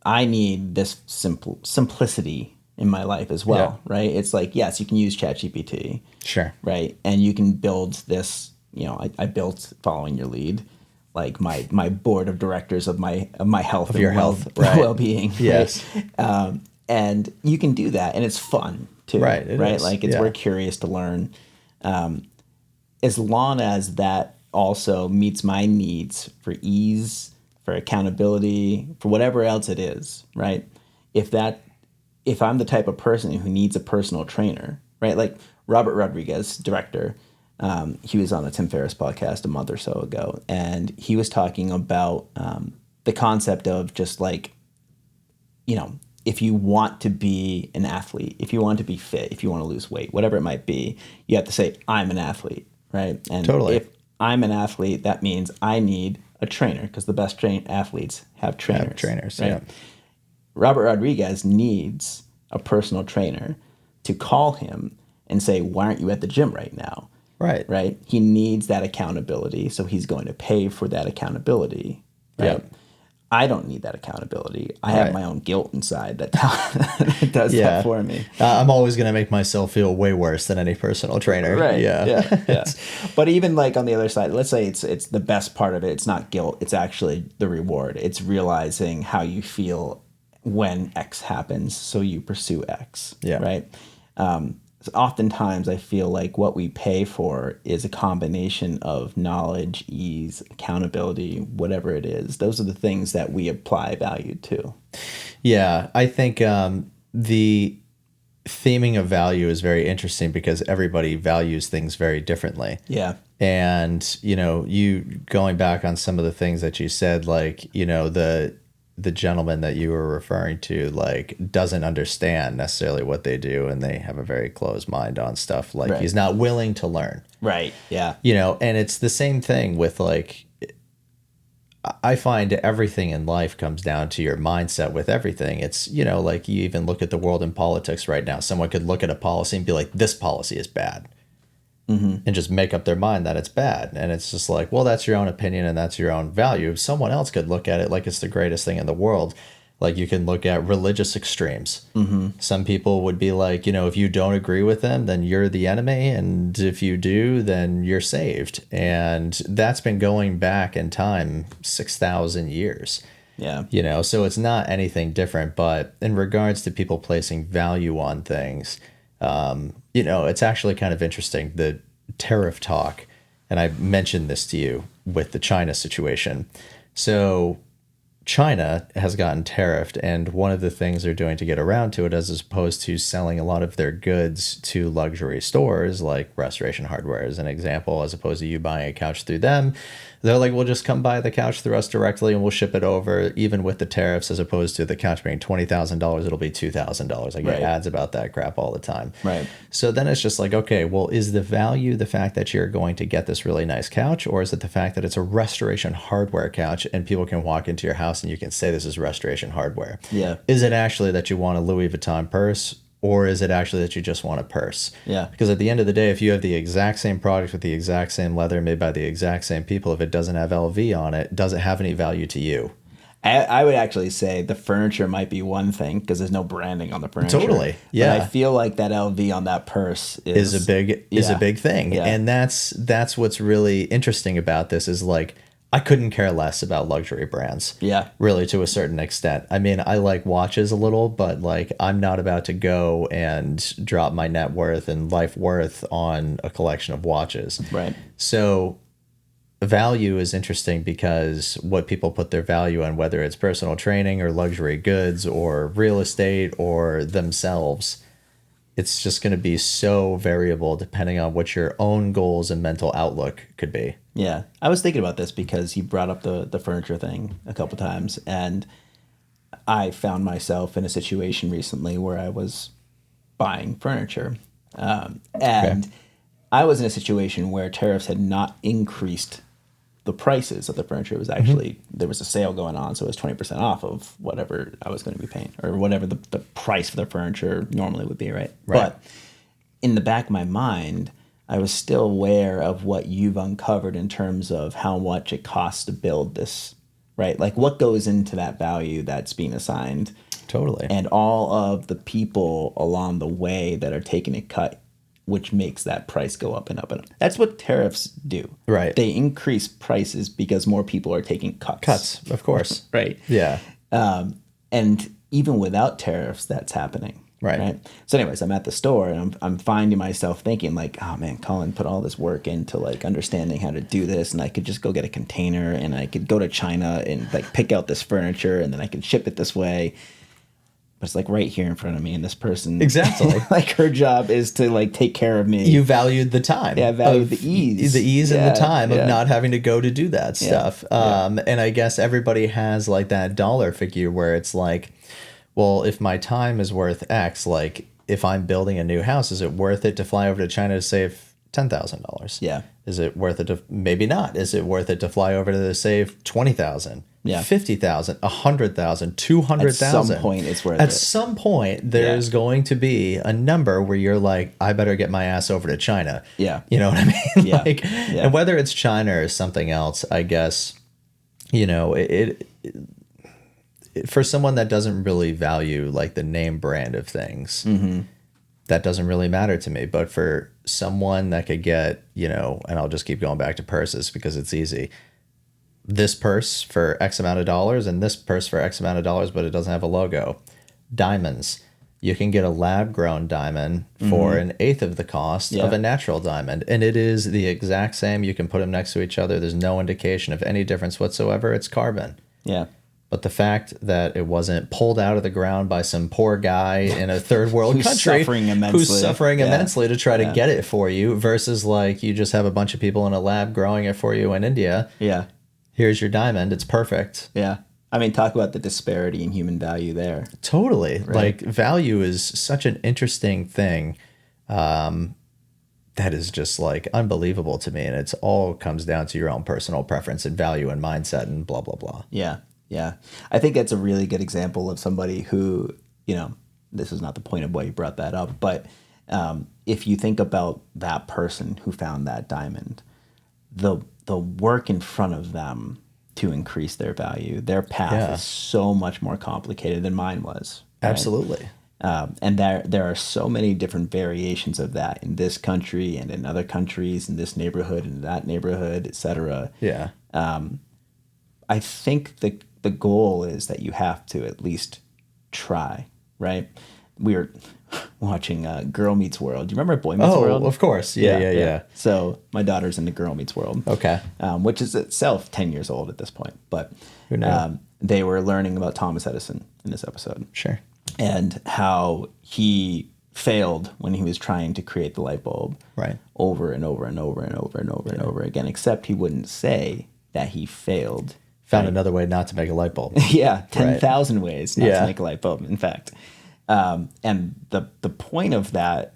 I need this simplicity in my life as well, right? It's like, yes, you can use ChatGPT, sure, right? And you can build this. I built, following your lead, like my board of directors of my health of and your health, well-being. Yes. Right? And you can do that, and it's fun too. Right. Right. Like we're curious to learn. As long as that also meets my needs for ease, for accountability, for whatever else it is, right? If I'm the type of person who needs a personal trainer, right? Like Robert Rodriguez, director, he was on the Tim Ferriss podcast a month or so ago, and he was talking about the concept of just like, if you want to be an athlete, if you want to be fit, if you want to lose weight, whatever it might be, you have to say, I'm an athlete, right? And totally. If I'm an athlete, that means I need a trainer, because the best athletes have trainers. Right? Yeah. Robert Rodriguez needs a personal trainer to call him and say, why aren't you at the gym right now? Right. Right. He needs that accountability. So he's going to pay for that accountability. Right. Yep. I don't need that accountability. I have my own guilt inside that does that for me. I'm always going to make myself feel way worse than any personal trainer. Right. Yeah. But even like on the other side, let's say it's the best part of it. It's not guilt. It's actually the reward. It's realizing how you feel when X happens, so you pursue X. Yeah. Right. So oftentimes I feel like what we pay for is a combination of knowledge, ease, accountability, whatever it is. Those are the things that we apply value to. Yeah, I think the theming of value is very interesting because everybody values things very differently. Yeah. And, you going back on some of the things that you said, like, the gentleman that you were referring to, like, doesn't understand necessarily what they do, and they have a very closed mind on stuff. Like, he's not willing to learn. Right. Yeah. And it's the same thing with, like, I find everything in life comes down to your mindset with everything. It's, like you even look at the world in politics right now. Someone could look at a policy and be like, this policy is bad. And just make up their mind that it's bad. And it's just like, well, that's your own opinion and that's your own value. Someone else could look at it like it's the greatest thing in the world. Like you can look at religious extremes. Some people would be like, if you don't agree with them, then you're the enemy. And if you do, then you're saved. And that's been going back in time 6,000 years. Yeah. So it's not anything different. But in regards to people placing value on things, it's actually kind of interesting. The tariff talk, and I mentioned this to you with the China situation. So China has gotten tariffed, and one of the things they're doing to get around to it is, as opposed to selling a lot of their goods to luxury stores like Restoration Hardware as an example, as opposed to you buying a couch through them, they're like, we'll just come buy the couch through us directly and we'll ship it over, even with the tariffs, as opposed to the couch being $20,000, it'll be $2,000. I get ads about that crap all the time. Right. So then it's just like, okay, well, is the value the fact that you're going to get this really nice couch, or is it the fact that it's a Restoration Hardware couch and people can walk into your house and you can say this is Restoration Hardware? Yeah. Is it actually that you want a Louis Vuitton purse, or is it actually that you just want a purse? Yeah. Because at the end of the day, if you have the exact same product with the exact same leather made by the exact same people, if it doesn't have LV on it, does it have any value to you? I would actually say the furniture might be one thing because there's no branding on the furniture. Totally. Yeah. But I feel like that LV on that purse is a big thing. Yeah. And that's what's really interesting about this is like, I couldn't care less about luxury brands. Yeah. Really, to a certain extent. I mean, I like watches a little, but like I'm not about to go and drop my net worth and life worth on a collection of watches. Right. So value is interesting because what people put their value on, whether it's personal training or luxury goods or real estate or themselves, it's just going to be so variable depending on what your own goals and mental outlook could be. Yeah. I was thinking about this because you brought up the furniture thing a couple times, and I found myself in a situation recently where I was buying furniture. And I was in a situation where tariffs had not increased the prices of the furniture. It was actually, there was a sale going on, so it was 20% off of whatever I was going to be paying, or whatever the price for the furniture normally would be, right? But in the back of my mind, I was still aware of what you've uncovered in terms of how much it costs to build this, right? Like what goes into that value that's being assigned. Totally. And all of the people along the way that are taking a cut, which makes that price go up and up and up. That's what tariffs do. Right. They increase prices because more people are taking cuts. Cuts, of course. Right. Yeah. And even without tariffs, that's happening. Right. So anyways, I'm at the store and I'm finding myself thinking like, oh man, Colin put all this work into like understanding how to do this, and I could just go get a container and I could go to China and like pick out this furniture and then I could ship it this way. But it's like right here in front of me, and this person exactly like her job is to like take care of me. You valued the time. Yeah, I valued the ease and the time of not having to go to do that stuff. Yeah. And I guess everybody has like that dollar figure where it's like, well, if my time is worth X, like if I'm building a new house, is it worth it to fly over to China to save $10,000? Yeah. Is it worth it to, maybe not. Is it worth it to fly over to save 20,000? Yeah. 50,000, 100,000, 200,000. At some point, it's worth it. At some point, there's going to be a number where you're like, I better get my ass over to China. Yeah. You know what I mean? Yeah. And whether it's China or something else, I guess, it for someone that doesn't really value like the name brand of things, that doesn't really matter to me. But for someone that could get, and I'll just keep going back to purses because it's easy. This purse for X amount of dollars and this purse for X amount of dollars, but it doesn't have a logo. Diamonds. You can get a lab-grown diamond for an eighth of the cost of a natural diamond. And it is the exact same. You can put them next to each other. There's no indication of any difference whatsoever. It's carbon. Yeah. But the fact that it wasn't pulled out of the ground by some poor guy in a third world country who's suffering immensely to try to get it for you versus like you just have a bunch of people in a lab growing it for you in India. Yeah. Here's your diamond. It's perfect. Yeah. I mean, talk about the disparity in human value there. Totally. Right. Like value is such an interesting thing. That is just like unbelievable to me. And it's all comes down to your own personal preference and value and mindset and blah, blah, blah. Yeah. Yeah. I think that's a really good example of somebody who, this is not the point of why you brought that up, but if you think about that person who found that diamond, the work in front of them to increase their value. Their path is so much more complicated than mine was. Right? Absolutely. And there are so many different variations of that in this country and in other countries, in this neighborhood and that neighborhood, etc. Yeah. I think the goal is that you have to at least try, right? We were watching Girl Meets World. Do you remember Boy Meets World? Oh, of course. Yeah. So my daughter's into Girl Meets World. Okay. Which is itself 10 years old at this point. But Who knew? They were learning about Thomas Edison in this episode. Sure. And how he failed when he was trying to create the light bulb. Right. Over and over and over and over and over and over again, except he wouldn't say that he failed. Found another way not to make a light bulb. Yeah, 10,000 ways not to make a light bulb, in fact. And the point of that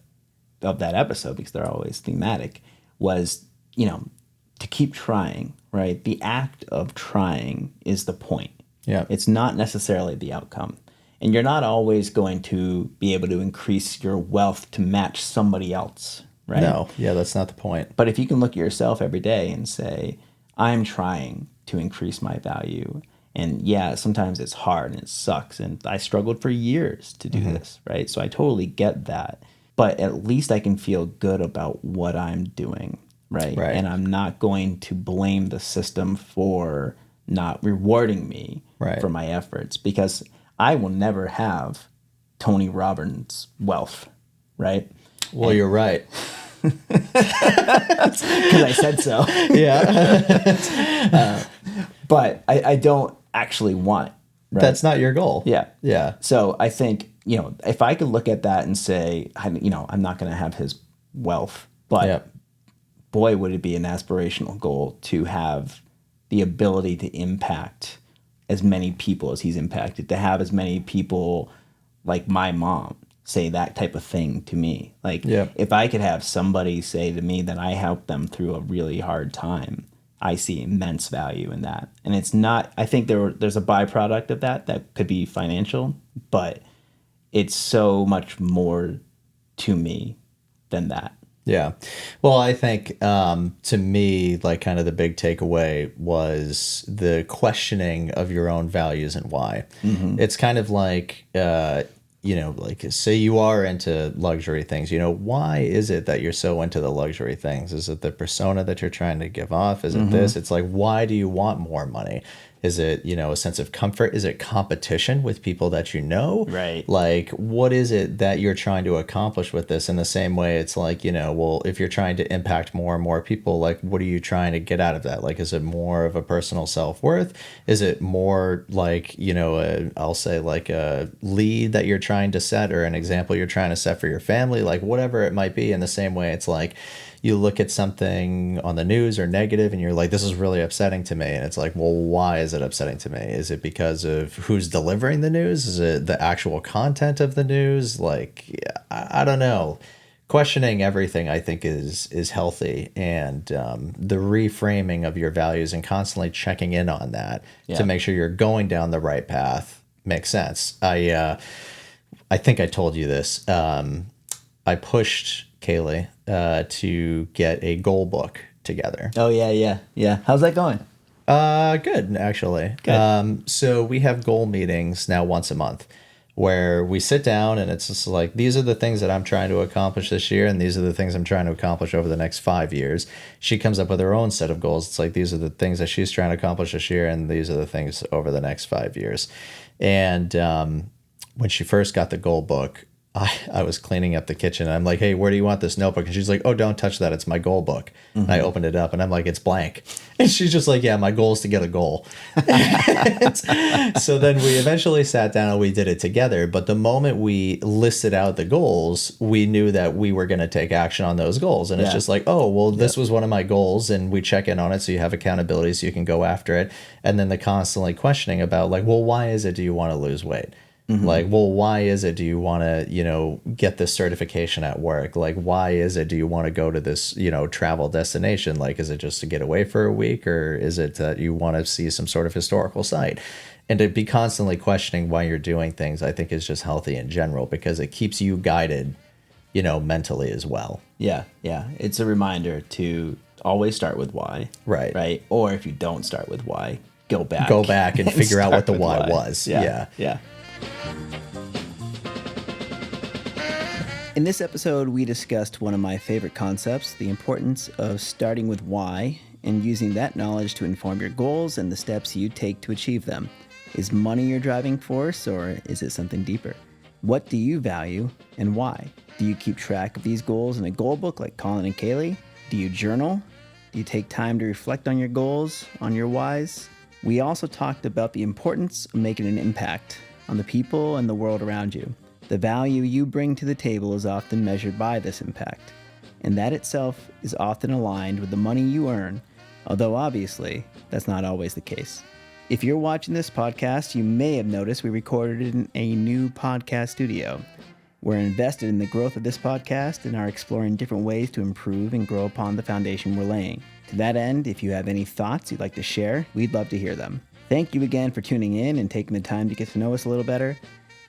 episode, because they're always thematic, was, to keep trying, right? The act of trying is the point. Yeah. It's not necessarily the outcome. And you're not always going to be able to increase your wealth to match somebody else, right? No, yeah, that's not the point. But if you can look at yourself every day and say, I'm trying to increase my value. And yeah, sometimes it's hard and it sucks. And I struggled for years to do this, right? So I totally get that. But at least I can feel good about what I'm doing, right? And I'm not going to blame the system for not rewarding me for my efforts, because I will never have Tony Robbins' wealth, right? Well, you're right. Because I said so. Yeah. But I don't actually want. Right? That's not your goal. Yeah. Yeah. So I think, if I could look at that and say, I'm not going to have his wealth, but boy, would it be an aspirational goal to have the ability to impact as many people as he's impacted, to have as many people like my mom say that type of thing to me. Like, if I could have somebody say to me that I helped them through a really hard time, I see immense value in that. And it's not, I think there's a byproduct of that could be financial, but it's so much more to me than that. Yeah. Well, I think to me, like, kind of the big takeaway was the questioning of your own values and why. It's kind of like, like, say you are into luxury things, why is it that you're so into the luxury things? Is it the persona that you're trying to give off? Is it this? It's like, why do you want more money? Is it, a sense of comfort? Is it competition with people that you know? Right. Like, what is it that you're trying to accomplish with this? In the same way, it's like, well, if you're trying to impact more and more people, like, what are you trying to get out of that? Like, is it more of a personal self-worth? Is it more like, I'll say like a lead that you're trying to set, or an example you're trying to set for your family? Like, whatever it might be. In the same way, it's like, you look at something on the news or negative and you're like, this is really upsetting to me. And it's like, well, why is it upsetting to me? Is it because of who's delivering the news? Is it the actual content of the news? Like, I don't know. Questioning everything, I think, is healthy. And the reframing of your values and constantly checking in on that to make sure you're going down the right path makes sense. I think I told you this. I pushed Kaylee to get a goal book together. Oh, yeah. How's that going? Good, actually. Good. So we have goal meetings now once a month where we sit down and it's just like, these are the things that I'm trying to accomplish this year, and these are the things I'm trying to accomplish over the next 5 years. She comes up with her own set of goals. It's like, these are the things that she's trying to accomplish this year, and these are the things over the next 5 years. And when she first got the goal book, I was cleaning up the kitchen and I'm like, hey, where do you want this notebook? And she's like, oh, don't touch that. It's my goal book. And I opened it up and I'm like, it's blank. And she's just like, yeah, my goal is to get a goal. So then we eventually sat down and we did it together. But the moment we listed out the goals, we knew that we were going to take action on those goals. And it's just like, oh, well, this was one of my goals. And we check in on it so you have accountability so you can go after it. And then the constantly questioning about like, well, why is it do you want to lose weight? Like, well, why is it do you want to, get this certification at work? Like, why is it do you want to go to this, travel destination? Like, is it just to get away for a week, or is it that you want to see some sort of historical site? And to be constantly questioning why you're doing things, I think, is just healthy in general, because it keeps you guided, mentally as well. Yeah. It's a reminder to always start with why. Right. Or if you don't start with why, go back. Go back and figure out what the start with why was. Yeah. Yeah. In this episode, we discussed one of my favorite concepts, the importance of starting with why and using that knowledge to inform your goals and the steps you take to achieve them. Is money your driving force, or is it something deeper? What do you value and why? Do you keep track of these goals in a goal book like Colin and Kaylee? Do you journal? Do you take time to reflect on your goals, on your whys? We also talked about the importance of making an impact on the people and the world around you. The value you bring to the table is often measured by this impact, and that itself is often aligned with the money you earn, although obviously that's not always the case. If you're watching this podcast, you may have noticed we recorded in a new podcast studio. We're invested in the growth of this podcast and are exploring different ways to improve and grow upon the foundation we're laying. To that end, if you have any thoughts you'd like to share, we'd love to hear them. Thank you again for tuning in and taking the time to get to know us a little better.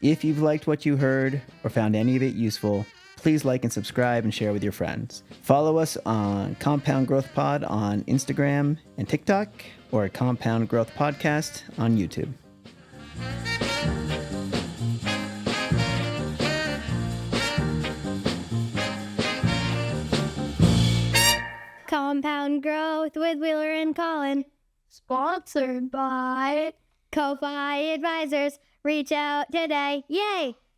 If you've liked what you heard or found any of it useful, please like and subscribe and share with your friends. Follow us on Compound Growth Pod on Instagram and TikTok, or Compound Growth Podcast on YouTube. Compound Growth with Wheeler and Colin. Sponsored by Ko-Fi Advisors. Reach out today. Yay!